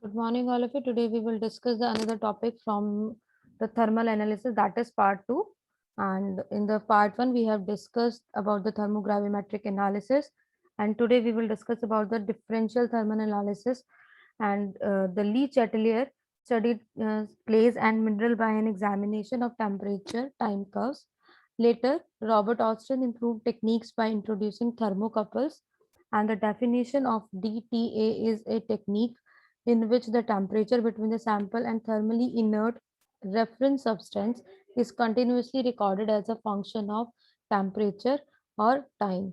Good morning, all of you. Today we will discuss another topic from the thermal analysis, that is part 2. And in the part 1, we have discussed about the thermogravimetric analysis. And today we will discuss about the differential thermal analysis. And the Lee Chatelier studied clays and mineral by an examination of temperature time curves. Later, Robert Austin improved techniques by introducing thermocouples. And the definition of DTA is a technique in which the temperature between the sample and thermally inert reference substance is continuously recorded as a function of temperature or time.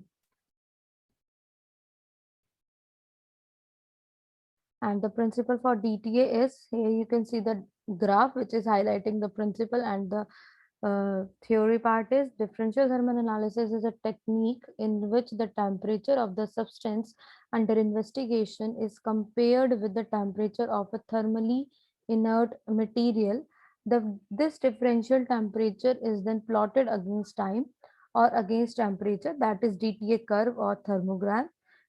And the principle for DTA is, here you can see the graph which is highlighting the principle, and the theory part is differential thermal analysis is a technique in which the temperature of the substance under investigation is compared with the temperature of a thermally inert material. This differential temperature is then plotted against time or against temperature, that is DTA curve or thermogram.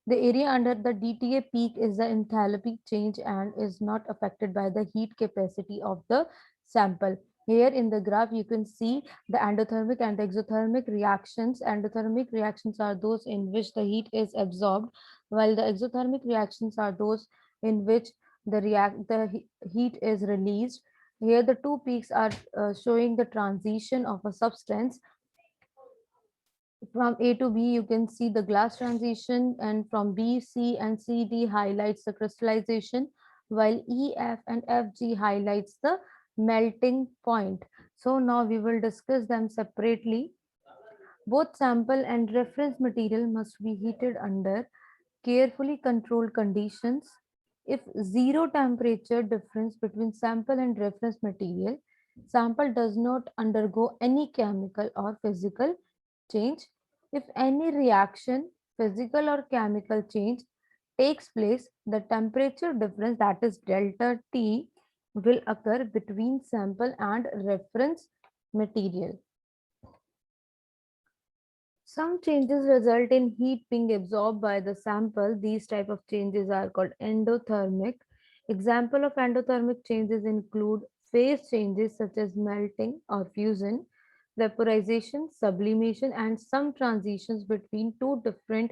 The area under the DTA peak is the enthalpy change and is not affected by the heat capacity of the sample. Here in the graph, you can see the endothermic and the exothermic reactions. Endothermic reactions are those in which the heat is absorbed, while the exothermic reactions are those in which the heat is released. Here, the two peaks are showing the transition of a substance from A to B. You can see the glass transition, and from B, C, and C, D highlights the crystallization, while E, F, and F, G highlights the melting point. So now we will discuss them separately. Both sample and reference material must be heated under carefully controlled conditions. If zero temperature difference between sample and reference material, sample does not undergo any chemical or physical change. If any reaction, physical or chemical change takes place, the temperature difference, that is delta T, will occur between sample and reference material. Some changes result in heat being absorbed by the sample. These type of changes are called endothermic. Example of endothermic changes include phase changes such as melting or fusion, vaporization, sublimation, and some transitions between two different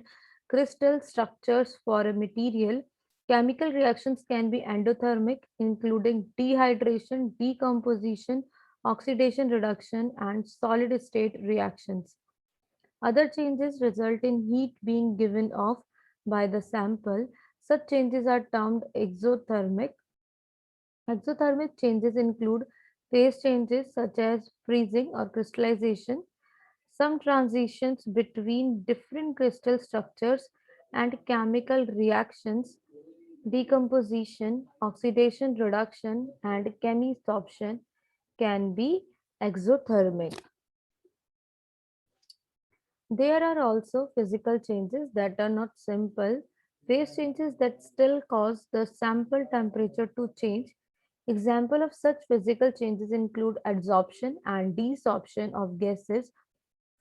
crystal structures for a material. Chemical reactions can be endothermic, including dehydration, decomposition, oxidation reduction, and solid state reactions. Other changes result in heat being given off by the sample. Such changes are termed exothermic. Exothermic changes include phase changes such as freezing or crystallization, some transitions between different crystal structures, and chemical reactions, decomposition, oxidation reduction, and chemisorption can be exothermic. There are also physical changes that are not simple, phase changes that still cause the sample temperature to change. Example of such physical changes include adsorption and desorption of gases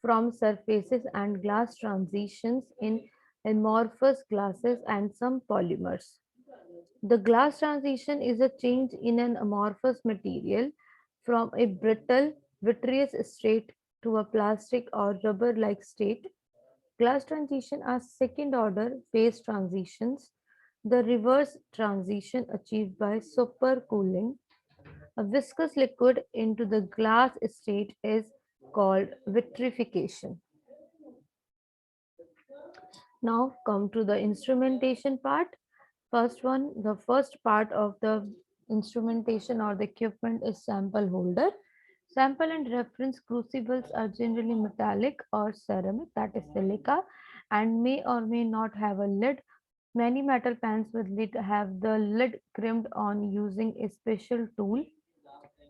from surfaces and glass transitions in amorphous glasses and some polymers. The glass transition is a change in an amorphous material from a brittle vitreous state to a plastic or rubber-like state. Glass transition are second order phase transitions. The reverse transition achieved by supercooling a viscous liquid into the glass state is called vitrification. Now come to the instrumentation part. The first part of the instrumentation or the equipment is sample holder. Sample and reference crucibles are generally metallic or ceramic, that is silica, and may or may not have a lid. Many metal pans with lid have the lid crimped on using a special tool.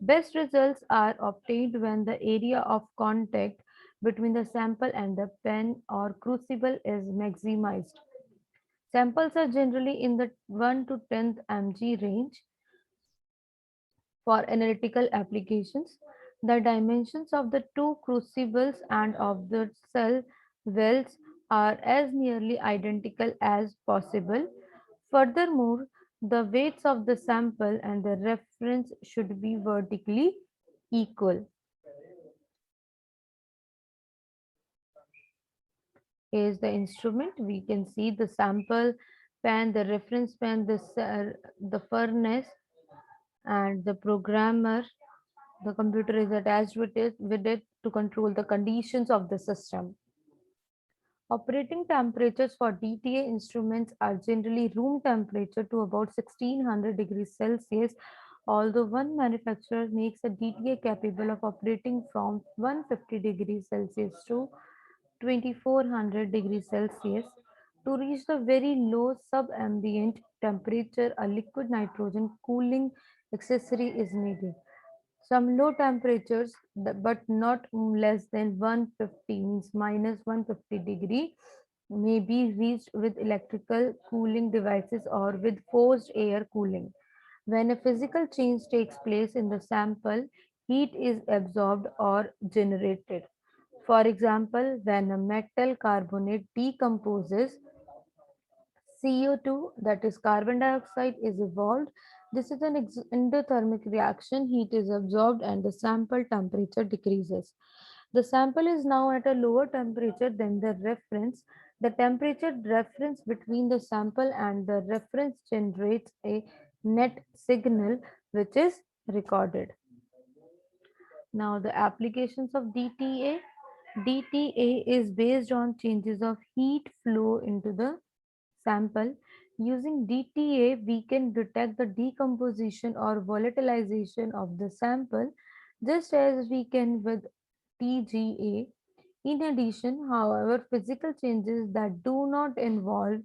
Best results are obtained when the area of contact between the sample and the pen or crucible is maximized. Samples are generally in the 1 to 10th mg range. For analytical applications, the dimensions of the two crucibles and of the cell wells are as nearly identical as possible. Furthermore, The weights of the sample and the reference should be vertically equal. Here's the instrument. We can see the sample pan, the reference pan, the furnace, and the programmer. The computer is attached with it to control the conditions of the system. Operating temperatures for DTA instruments are generally room temperature to about 1600 degrees Celsius, although one manufacturer makes a DTA capable of operating from 150 degrees Celsius to 2400 degrees Celsius. To reach the very low subambient temperature, a liquid nitrogen cooling accessory is needed. Some low temperatures, but not less than 150, means minus 150 degree, may be reached with electrical cooling devices or with forced air cooling. When a physical change takes place in the sample, heat is absorbed or generated. For example, when a metal carbonate decomposes, CO2, that is carbon dioxide, is evolved. This is an endothermic reaction. Heat is absorbed and the sample temperature decreases. The sample is now at a lower temperature than the reference. The temperature reference between the sample and the reference generates a net signal which is recorded. Now, the applications of DTA. DTA is based on changes of heat flow into the sample. Using DTA, we can detect the decomposition or volatilization of the sample just as we can with TGA. In addition, however, physical changes that do not involve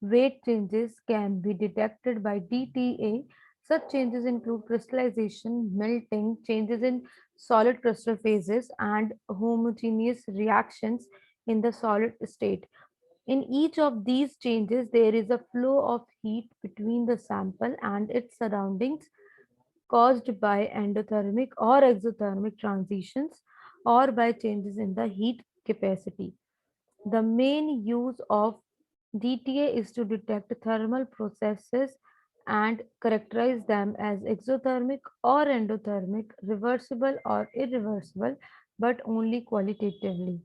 weight changes can be detected by DTA. Such changes include crystallization, melting, changes in solid crystal phases, and homogeneous reactions in the solid state. In each of these changes, there is a flow of heat between the sample and its surroundings caused by endothermic or exothermic transitions or by changes in the heat capacity. The main use of DTA is to detect thermal processes and characterize them as exothermic or endothermic, reversible or irreversible, but only qualitatively.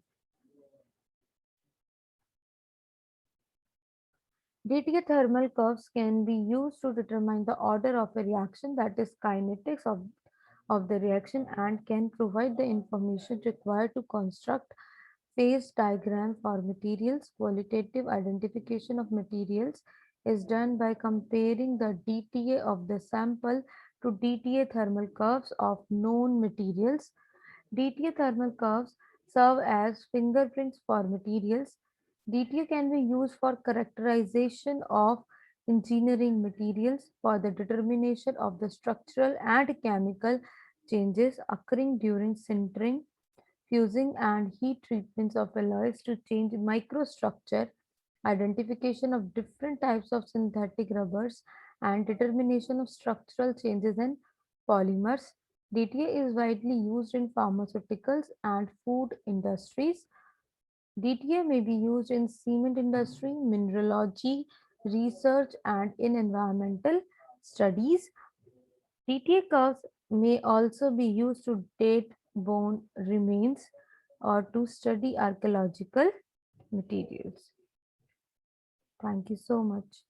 DTA thermal curves can be used to determine the order of a reaction, that is kinetics of the reaction, and can provide the information required to construct phase diagram for materials. Qualitative identification of materials is done by comparing the DTA of the sample to DTA thermal curves of known materials. DTA thermal curves serve as fingerprints for materials. DTA can be used for characterization of engineering materials, for the determination of the structural and chemical changes occurring during sintering, fusing, and heat treatments of alloys to change microstructure, identification of different types of synthetic rubbers, and determination of structural changes in polymers. DTA is widely used in pharmaceuticals and food industries. DTA may be used in cement industry, mineralogy, research, and in environmental studies. DTA curves may also be used to date bone remains or to study archaeological materials. Thank you so much.